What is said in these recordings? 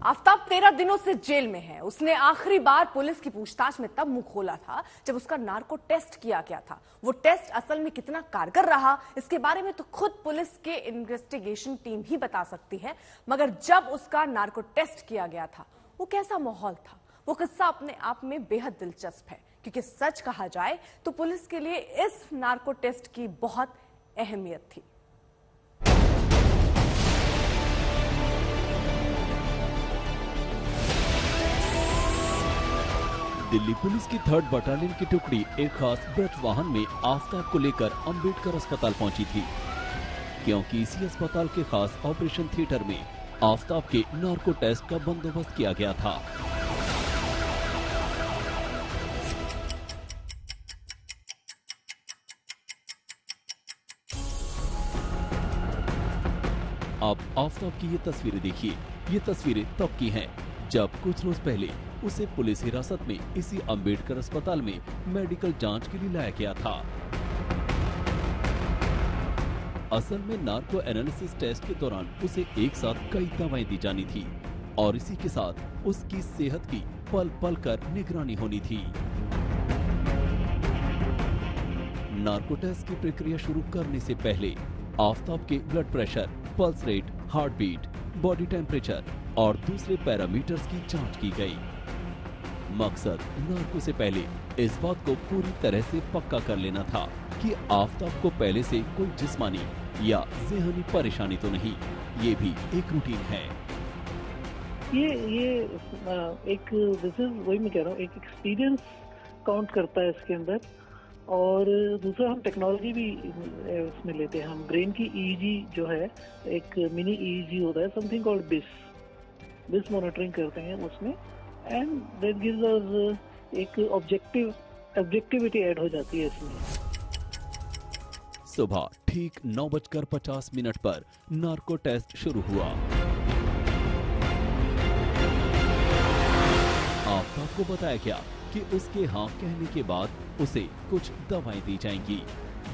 आफताब 13 दिनों से जेल में है। उसने आखिरी बार पुलिस की पूछताछ में तब मुंह खोला था जब उसका नार्को टेस्ट किया गया था। वो टेस्ट असल में कितना कारगर रहा, इसके बारे में तो खुद पुलिस के इन्वेस्टिगेशन टीम ही बता सकती है। मगर जब उसका नार्को टेस्ट किया गया था, वो कैसा माहौल था, वो किस्सा अपने आप में बेहद दिलचस्प है। क्योंकि सच कहा जाए तो पुलिस के लिए इस नार्को टेस्ट की बहुत अहमियत थी। दिल्ली पुलिस की 3rd बटालियन की टुकड़ी एक खास ब्रज वाहन में आफताब को लेकर अंबेडकर अस्पताल पहुंची थी, क्योंकि इसी अस्पताल के खास ऑपरेशन थिएटर में आफताब के नार्को टेस्ट का बंदोबस्त किया गया था। अब आफताब की ये तस्वीरें देखिए। ये तस्वीरें तब की हैं जब कुछ रोज पहले उसे पुलिस हिरासत में इसी अंबेडकर अस्पताल में मेडिकल जांच के लिए लाया गया था। असल में नार्को एनालिसिस टेस्ट के दौरान उसे एक साथ कई दवाएं दी जानी थी और इसी के साथ उसकी सेहत की पल पल कर निगरानी होनी थी। नार्को टेस्ट की प्रक्रिया शुरू करने से पहले आफताब के blood pressure, pulse rate, heart beat, body temperature और दूसरे पैरामीटर्स की जांच की गई। मकसद नार्को से पहले इस बात को पूरी तरह से पक्का कर लेना था कि आफताब को पहले से कोई जिस्मानी या ज़हनी परेशानी तो नहीं। ये भी एक रूटीन है। ये एक वही मैं कह रहा हूँ, एक एक्सपीरियंस काउंट करता है इसके अंदर। और दूसरा हम टेक्नोलॉजी भी उसमें लेते हैं। हम ब्रेन की ईईजी जो है, एक मिनी ईईजी होता है, समथिंग कॉल्ड बिस मॉनिटरिंग करते हैं उसमें, एंड दैट गिव्स अस एक ऑब्जेक्टिविटी ऐड हो जाती है इसमें। सुबह ठीक 9:50 पर नार्को टेस्ट शुरू हुआ। आफताब को बताया गया कि उसके हाँ कहने के बाद उसे कुछ दवाएं दी जाएंगी,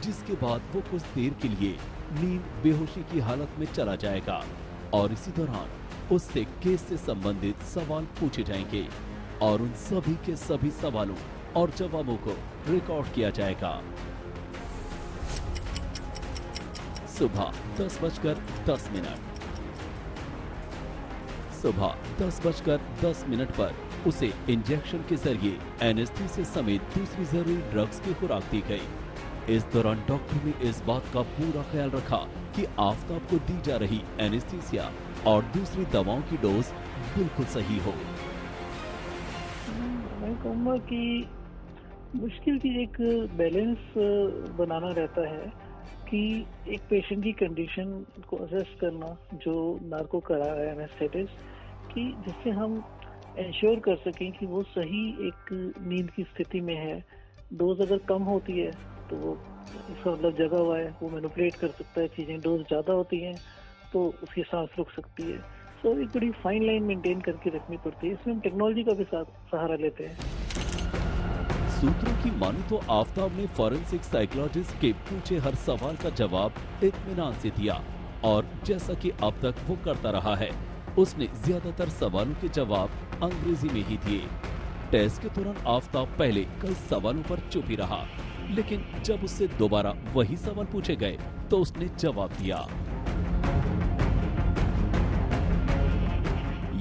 जिसके बाद वो कुछ देर के लिए नींद बेहोशी की हालत में चला जाएगा और इसी दौरान उससे केस से संबंधित सवाल पूछे जाएंगे और उन सभी के सभी सवालों और जवाबों को रिकॉर्ड किया जाएगा। सुबह 10:10 सुबह 10:10 पर उसे इंजेक्शन के जरिए एनेस्थीसिया समेत दूसरी जरूरी ड्रग्स की खुराक दी गई। इस दौरान डॉक्टर ने इस बात का पूरा ख्याल रखा कि आफताब को दी जा रही एनेस्थीसिया और दूसरी दवाओं की डोज बिल्कुल सही हो। मैं कहूँगा कि मुश्किल चीज एक बैलेंस बनाना रहता है कि एक पेशेंट की कंडीशन को असेस करना, जो नार्को करा है एनेस्थेटिस्ट, कि जिससे हम इंश्योर कर सकें कि वो सही एक नींद की स्थिति में है। डोज अगर कम होती है तो वो इसका मतलब जगा हुआ है, वो मैनिपुलेट कर सकता है चीजें। डोज ज्यादा होती हैं तो उसकी सांस रुक सकती है। सो एक बड़ी फाइन लाइन मेंटेन करके रखनी पड़ती है। इसमें हम टेक्नोलॉजी का भी सहारा लेते हैं। सूत्रों की माने तो आफताब ने फॉरेंसिक साइकोलॉजिस्ट के पूछे हर सवाल का जवाब इत्मीनान से दिया और जैसा कि अब तक वो करता रहा है, उसने ज्यादातर सवालों के जवाब अंग्रेजी में ही दिए। टेस्ट के दौरान आफताब पहले कई सवालों पर चुप ही रहा, लेकिन जब उससे दोबारा वही सवाल पूछे गए तो उसने जवाब दिया।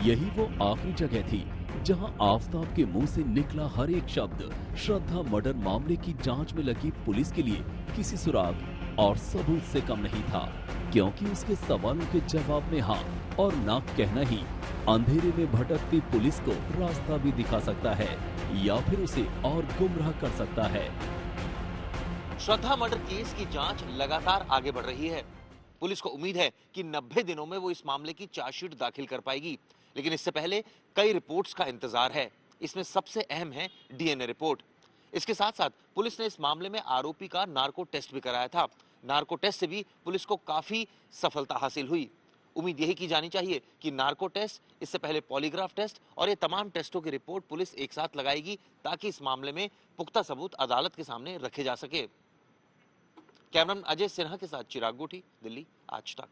यही वो आखिरी जगह थी जहां आफताब के मुंह से निकला हर एक शब्द श्रद्धा मर्डर मामले की जांच में लगी पुलिस के लिए किसी सुराग और सबूत से कम नहीं था, क्योंकि उसके सवालों के जवाब में हाँ और ना कहना ही अंधेरे में भटकती पुलिस को रास्ता भी दिखा सकता है या फिर उसे और गुमराह कर सकता है। श्रद्धा मर्डर केस की जांच लगातार आगे बढ़ रही है। पुलिस को उम्मीद है कि 90 दिनों में वो इस मामले की चार्जशीट दाखिल कर पाएगी, लेकिन इससे पहले कई रिपोर्ट्स का इंतजार है। इसमें सबसे अहम है डीएनए रिपोर्ट। इसके साथ साथ पुलिस ने इस मामले में आरोपी का नार्को टेस्ट भी कराया था। नार्को टेस्ट से भी पुलिस को काफी सफलता हासिल हुई। उम्मीद यही की जानी चाहिए कि नार्को टेस्ट, इससे पहले पॉलीग्राफ टेस्ट और ये तमाम टेस्टों की रिपोर्ट पुलिस एक साथ लगाएगी, ताकि इस मामले में पुख्ता सबूत अदालत के सामने रखे जा सके। कैमरामैन अजय सिन्हा के साथ चिराग गोठी, दिल्ली, आज तक।